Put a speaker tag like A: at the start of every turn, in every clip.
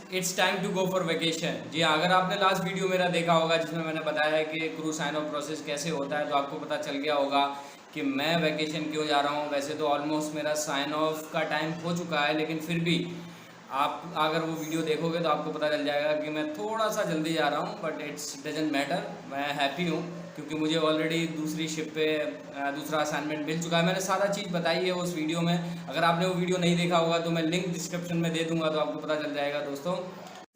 A: It's time to go for vacation. जी हाँ, अगर आपने लास्ट वीडियो मेरा देखा होगा जिसमें मैंने बताया है कि क्रू साइन ऑफ प्रोसेस कैसे होता है, तो आपको पता चल गया होगा कि मैं वैकेशन क्यों जा रहा हूँ। वैसे तो ऑलमोस्ट मेरा साइन ऑफ का टाइम हो चुका है, लेकिन फिर भी आप अगर वो वीडियो देखोगे तो आपको पता चल जाएगा कि मैं थोड़ा सा जल्दी जा रहा हूँ, बट इट्स डजेंट मैटर। मैं हैप्पी हूँ क्योंकि मुझे ऑलरेडी दूसरी शिप पे दूसरा असाइनमेंट मिल चुका है। मैंने सारा चीज़ बताई है उस वीडियो में। अगर आपने वो वीडियो नहीं देखा होगा तो मैं लिंक डिस्क्रिप्शन में दे दूंगा, तो आपको पता चल जाएगा दोस्तों।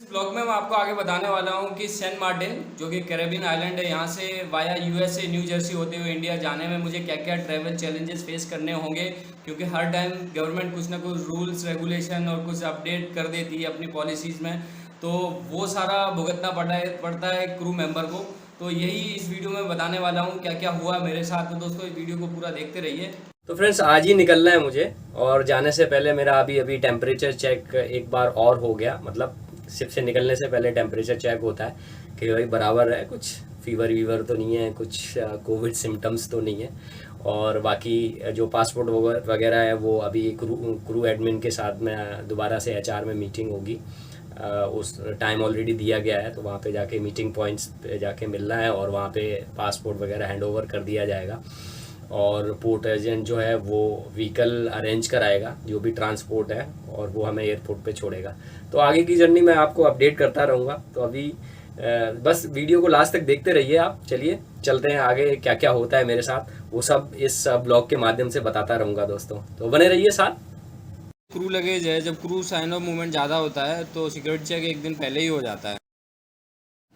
A: इस ब्लॉग में मैं आपको आगे बताने वाला हूँ कि सेंट मार्टिन जो कि कैरेबियन आइलैंड है, यहाँ से वाया यूएसए न्यू जर्सी होते हुए इंडिया जाने में मुझे क्या क्या ट्रैवल चैलेंजेस फेस करने होंगे, क्योंकि हर टाइम गवर्नमेंट कुछ ना कुछ रूल्स रेगुलेशन और कुछ अपडेट कर देती है अपनी पॉलिसीज़ में, तो वो सारा भुगतना पड़ता है क्रू मेंबर को। तो यही इस वीडियो में बताने वाला हूँ क्या क्या हुआ मेरे साथ। तो दोस्तों इस वीडियो को पूरा देखते रहिए। तो फ्रेंड्स आज ही निकलना है मुझे, और जाने से पहले मेरा अभी अभी टेम्परेचर चेक एक बार और हो गया। मतलब शिप से निकलने से पहले टेम्परेचर चेक होता है कि भाई बराबर है, कुछ फीवर वीवर तो नहीं है, कुछ कोविड सिम्टम्स तो नहीं है। और बाकी जो पासपोर्ट वगैरह है वो अभी क्रू एडमिन के साथ में दोबारा से एचआर में मीटिंग होगी। उस टाइम ऑलरेडी दिया गया है, तो वहाँ पे जाके मीटिंग पॉइंट्स पे जाके मिलना है और वहाँ पे पासपोर्ट वगैरह हैंड ओवर कर दिया जाएगा। और पोर्ट एजेंट जो है वो व्हीकल अरेंज कराएगा, जो भी ट्रांसपोर्ट है, और वो हमें एयरपोर्ट पे छोड़ेगा। तो आगे की जर्नी मैं आपको अपडेट करता रहूँगा। तो अभी बस वीडियो को लास्ट तक देखते रहिए आप। चलिए चलते हैं आगे, क्या क्या होता है मेरे साथ वो सब इस ब्लॉग के माध्यम से बताता रहूँगा दोस्तों, तो बने रहिए साथ। क्रू लगेज है, जब क्रू साइन ऑफ मूवमेंट ज़्यादा होता है तो सिक्योरिटी चेक एक दिन पहले ही हो जाता है।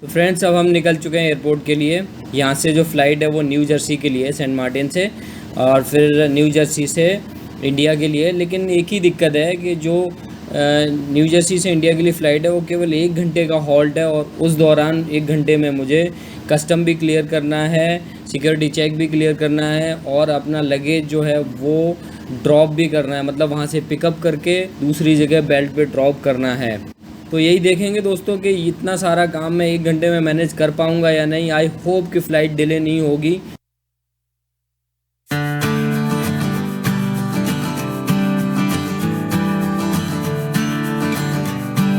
A: तो फ्रेंड्स अब हम निकल चुके हैं एयरपोर्ट के लिए। यहाँ से जो फ़्लाइट है वो न्यू जर्सी के लिए, सेंट मार्टिन से, और फिर न्यू जर्सी से इंडिया के लिए। लेकिन एक ही दिक्कत है कि जो न्यू जर्सी से इंडिया के लिए फ़्लाइट है वो केवल 1 घंटे का हॉल्ट है, और उस दौरान 1 घंटे में मुझे कस्टम भी क्लियर करना है, सिक्योरिटी चेक भी क्लियर करना है, और अपना लगेज जो है वो ड्रॉप भी करना है। मतलब वहाँ से पिकअप करके दूसरी जगह बेल्ट पे ड्रॉप करना है। तो यही देखेंगे दोस्तों कि इतना सारा काम मैं 1 घंटे में मैनेज कर पाऊँगा या नहीं। आई होप कि फ़्लाइट डिले नहीं होगी।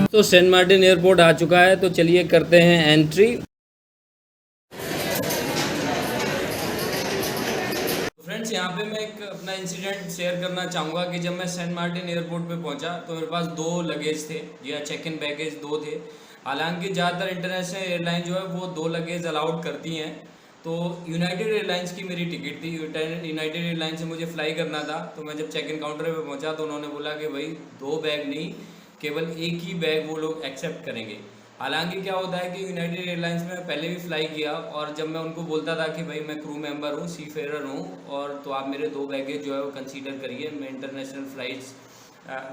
A: तो सेंट मार्टिन एयरपोर्ट आ चुका है, तो चलिए करते हैं एंट्री। फ्रेंड्स यहाँ पे मैं एक अपना इंसिडेंट शेयर करना चाहूँगा कि जब मैं सेंट मार्टिन एयरपोर्ट पे पहुँचा तो मेरे पास 2 लगेज थे, या चेक इन बैगेज 2 थे। हालांकि ज़्यादातर इंटरनेशनल एयरलाइन जो है वो 2 लगेज अलाउड करती हैं। तो यूनाइटेड एयरलाइंस की मेरी टिकट थी, यूनाइटेड एयरलाइन से मुझे फ्लाई करना था। तो मैं जब चेक इन काउंटर पे पहुँचा तो उन्होंने बोला कि भाई 2 बैग नहीं, केवल एक ही बैग वो लोग एक्सेप्ट करेंगे। हालांकि क्या होता है कि यूनाइटेड एयरलाइंस में पहले भी फ्लाई किया, और जब मैं उनको बोलता था कि भाई मैं क्रू मेंबर हूँ, सी फेरर हूँ, और तो आप मेरे 2 बैगेज जो है वो कंसीडर करिए। मैं इंटरनेशनल फ़्लाइट्स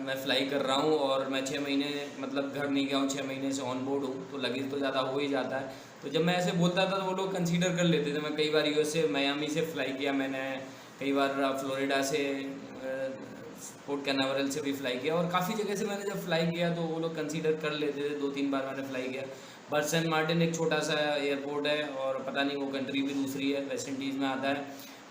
A: मैं फ़्लाई कर रहा हूँ, और मैं 6 महीने मतलब घर नहीं गया हूँ, 6 महीने से ऑन बोर्ड हूँ, तो लगेज तो ज़्यादा हो ही जाता है। तो जब मैं ऐसे बोलता था तो वो लोग कंसीडर कर लेते थे। मैं कई बार यूएसए मियामी से फ़्लाई किया मैंने, कई बार फ्लोरिडा से, पोर्ट कैनावरल से भी फ़्लाई किया, और काफ़ी जगह से मैंने जब फ़्लाई किया तो वो लोग कंसीडर कर लेते थे। 2-3 बार मैंने फ़्लाई किया। बट सेंट मार्टिन एक छोटा सा एयरपोर्ट है, और पता नहीं वो कंट्री भी दूसरी है, वेस्ट इंडीज़ में आता है,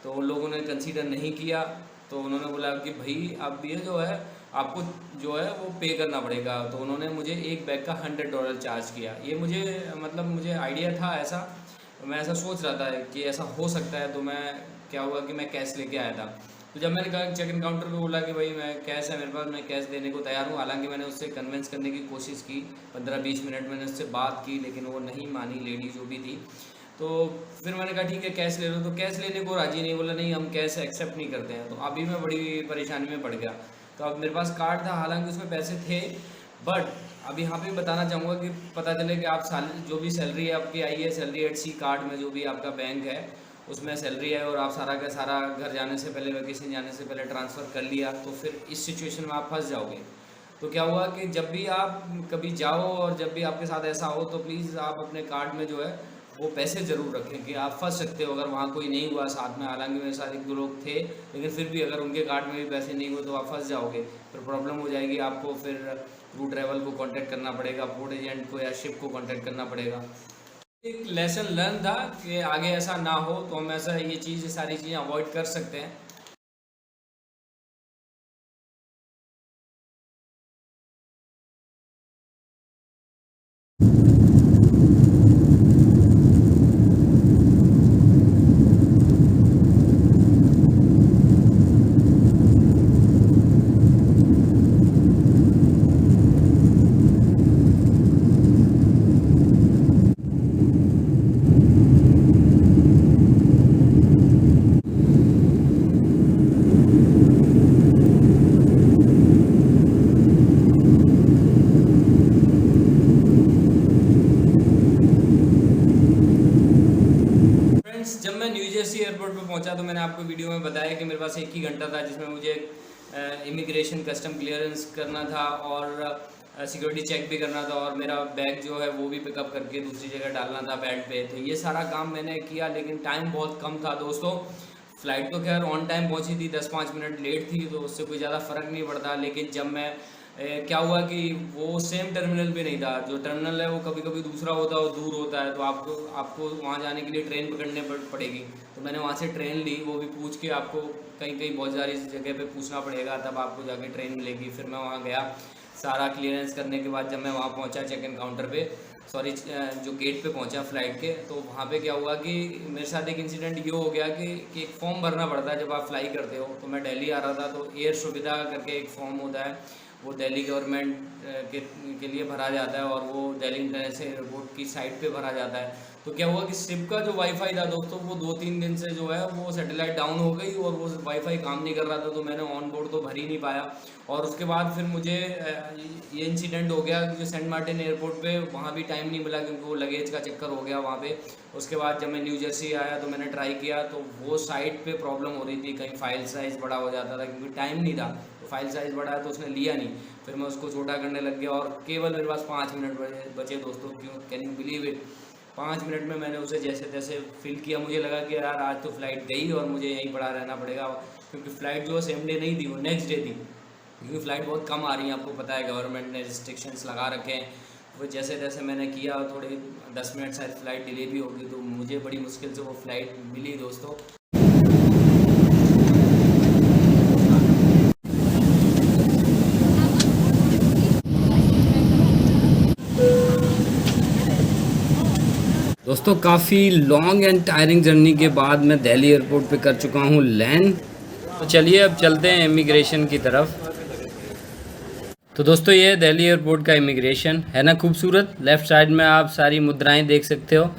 A: तो उन लोगों ने कंसीडर नहीं किया। तो उन्होंने बोला कि भाई अब ये जो है आपको जो है वो पे करना पड़ेगा। तो उन्होंने मुझे एक बैग का $100 चार्ज किया। ये मुझे मतलब मुझे आइडिया था ऐसा, मैं ऐसा सोच रहा था कि ऐसा हो सकता है। तो मैं क्या हुआ कि मैं कैश लेके आया था। तो जब मैंने कहा चेक इन काउंटर पे बोला कि भाई मैं कैश है मेरे पास, मैं कैश देने को तैयार हूँ। हालांकि मैंने उससे कन्विंस करने की कोशिश की, 15-20 मिनट मैंने उससे बात की, लेकिन वो नहीं मानी, लेडी जो भी थी। तो फिर मैंने कहा ठीक है कैश ले लो, तो कैश लेने को राजी नहीं, बोला नहीं हम कैश एक्सेप्ट नहीं करते हैं। तो अभी मैं बड़ी परेशानी में पड़ गया। तो अब मेरे पास कार्ड था, हालांकि उसमें पैसे थे, बट अब यहाँ पे बताना चाहूँगा कि पता चले कि आप साल जो भी सैलरी है आपकी आई है, सैलरी एट सी कार्ड में जो भी आपका बैंक है उसमें सैलरी है, और आप सारा का सारा घर जाने से पहले, वैकेशन जाने से पहले ट्रांसफ़र कर लिया, तो फिर इस सिचुएशन में आप फंस जाओगे। तो क्या हुआ कि जब भी आप कभी जाओ और जब भी आपके साथ ऐसा हो, तो प्लीज़ आप अपने कार्ड में जो है वो पैसे ज़रूर रखें, कि आप फंस सकते हो अगर वहाँ कोई नहीं हुआ साथ में। हालांकि मेरे साथ 1-2 लोग थे, लेकिन फिर भी अगर उनके कार्ड में भी पैसे नहीं हुए तो आप फंस जाओगे, फिर प्रॉब्लम हो जाएगी आपको। फिर क्रू ट्रैवल को कांटेक्ट करना पड़ेगा, पोर्ट एजेंट को या शिप को कांटेक्ट करना पड़ेगा। एक लेसन लर्न था कि आगे ऐसा ना हो, तो हम ऐसा ये चीज़ सारी चीज़ें अवॉइड कर सकते हैं। जब मैं न्यू जर्सी एयरपोर्ट पर पहुंचा तो मैंने आपको वीडियो में बताया कि मेरे पास 1 ही घंटा था जिसमें मुझे इमिग्रेशन कस्टम क्लियरेंस करना था और सिक्योरिटी चेक भी करना था और मेरा बैग जो है वो भी पिकअप करके दूसरी जगह डालना था बेल्ट पे। तो ये सारा काम मैंने किया, लेकिन टाइम बहुत कम था दोस्तों। फ़्लाइट तो खैर ऑन टाइम पहुंची थी, 10-5 मिनट लेट थी तो उससे कोई ज़्यादा फ़र्क नहीं पड़ता। लेकिन जब मैं क्या हुआ कि वो सेम टर्मिनल पे नहीं था। जो टर्मिनल है वो कभी कभी दूसरा होता है और दूर होता है, तो आपको आपको वहाँ जाने के लिए ट्रेन पकड़ने पड़ेगी। तो मैंने वहाँ से ट्रेन ली, वो भी पूछ के आपको कहीं कहीं बहुत सारी जगह पे पूछना पड़ेगा, तब आपको जाके ट्रेन मिलेगी। फिर मैं वहाँ गया, सारा क्लियरेंस करने के बाद जब मैं वहाँ पहुँचा चेक इन काउंटर पे, सॉरी जो गेट पे पहुँचा फ़्लाइट के, तो वहाँ पे क्या हुआ कि मेरे साथ एक इंसिडेंट ये हो गया कि एक फॉर्म भरना पड़ता है जब आप फ्लाई करते हो। तो मैं दिल्ली आ रहा था, तो एयर सुविधा करके एक फॉर्म होता है, वो दिल्ली गवर्नमेंट के लिए भरा जाता है और वो दिल्ली इंटरनेशनल एयरपोर्ट की साइट पे भरा जाता है। तो क्या हुआ कि सिप का जो वाईफाई था दोस्तों, वो 2-3 दिन से जो है वो सैटेलाइट डाउन हो गई और वो वाईफाई काम नहीं कर रहा था, तो मैंने ऑन बोर्ड तो भर ही नहीं पाया। और उसके बाद फिर मुझे ये इंसिडेंट हो गया कि जो सेंट मार्टिन एयरपोर्ट पे वहाँ भी टाइम नहीं मिला क्योंकि वो लगेज का चक्कर हो गया वहाँ पे। उसके बाद जब मैं न्यू जर्सी आया तो मैंने ट्राई किया, तो वो साइट पे प्रॉब्लम हो रही थी, कहीं फाइल साइज़ बड़ा हो जाता था क्योंकि टाइम नहीं था। तो फाइल साइज़ बड़ा है तो उसने लिया नहीं, फिर मैं उसको छोटा करने लग गया और केवल मेरे पास 5 मिनट बचे दोस्तों। क्यों, can you believe it, 5 minute में मैंने उसे जैसे तैसे फिल किया। मुझे लगा कि यार आज तो फ़्लाइट गई और मुझे यहीं पड़ा रहना पड़ेगा, क्योंकि फ़्लाइट जो सेम डे नहीं थी, वो नेक्स्ट डे थी। क्योंकि फ़्लाइट बहुत कम आ रही है, आपको पता है गवर्नमेंट ने रिस्ट्रिक्शंस लगा रखे हैं। वो जैसे तैसे मैंने किया, थोड़े 10 मिनट शायद फ़्लाइट डिले भी होगी, तो मुझे बड़ी मुश्किल से वो फ़्लाइट मिली दोस्तों। दोस्तों काफ़ी लॉन्ग एंड टायरिंग जर्नी के बाद मैं दिल्ली एयरपोर्ट पे कर चुका हूँ लैंड। तो चलिए अब चलते हैं इमिग्रेशन की तरफ। तो दोस्तों ये है दिल्ली एयरपोर्ट का इमिग्रेशन, है ना खूबसूरत। लेफ़्ट साइड में आप सारी मुद्राएं देख सकते हो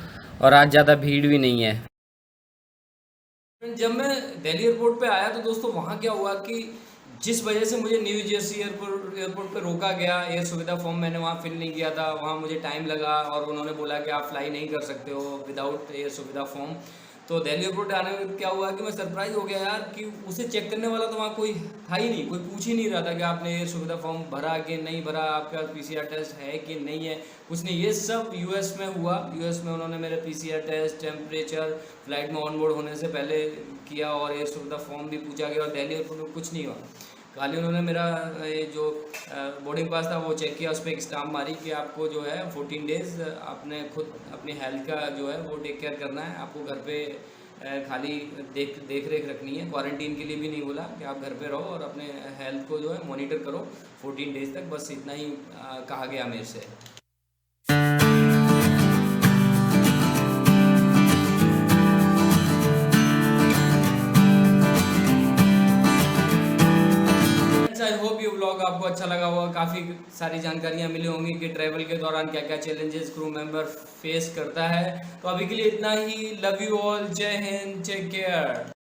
A: और आज ज़्यादा भीड़ भी नहीं है। जब मैं दिल्ली एयरपोर्ट पे आया तो दोस्तों वहाँ क्या हुआ कि जिस वजह से मुझे न्यू जर्सी एयरपोर्ट पे रोका गया, एयर सुविधा फॉर्म मैंने वहाँ फिल नहीं किया था, वहाँ मुझे टाइम लगा और उन्होंने बोला कि आप फ्लाई नहीं कर सकते हो विदाउट एयर सुविधा फॉर्म। तो दिल्ली एयरपोर्ट आने में क्या हुआ कि मैं सरप्राइज हो गया यार कि उसे चेक करने वाला तो वहाँ कोई था ही नहीं, कोई पूछ ही नहीं रहा था कि आपने एयर सुविधा फॉर्म भरा कि नहीं भरा, आपका पीसीआर टेस्ट है कि नहीं है, कुछ नहीं। ये सब यूएस में हुआ। यूएस में उन्होंने मेरे पीसीआर टेस्ट, टेम्परेचर, फ्लाइट में ऑनबोर्ड होने से पहले किया और एयर सुविधा फॉर्म भी पूछा गया और दिल्ली एयरपोर्ट में कुछ नहीं हुआ। खाली उन्होंने मेरा ये जो बोर्डिंग पास था वो चेक किया, उस पर एक स्टाम्प मारी कि आपको जो है 14 डेज़ आपने खुद अपनी हेल्थ का जो है वो टेक केयर करना है, आपको घर पे खाली देख रेख रखनी है, क्वारंटीन के लिए भी नहीं बोला कि आप घर पे रहो और अपने हेल्थ को जो है मॉनिटर करो 14 डेज़ तक, बस इतना ही कहा गया मेरे से। आई होप ये व्लॉग आपको अच्छा लगा होगा, काफ़ी सारी जानकारियाँ मिली होंगी कि ट्रैवल के दौरान क्या क्या चैलेंजेस क्रू मेंबर फेस करता है। तो अभी के लिए इतना ही। लव यू ऑल, जय हिंद, टेक केयर।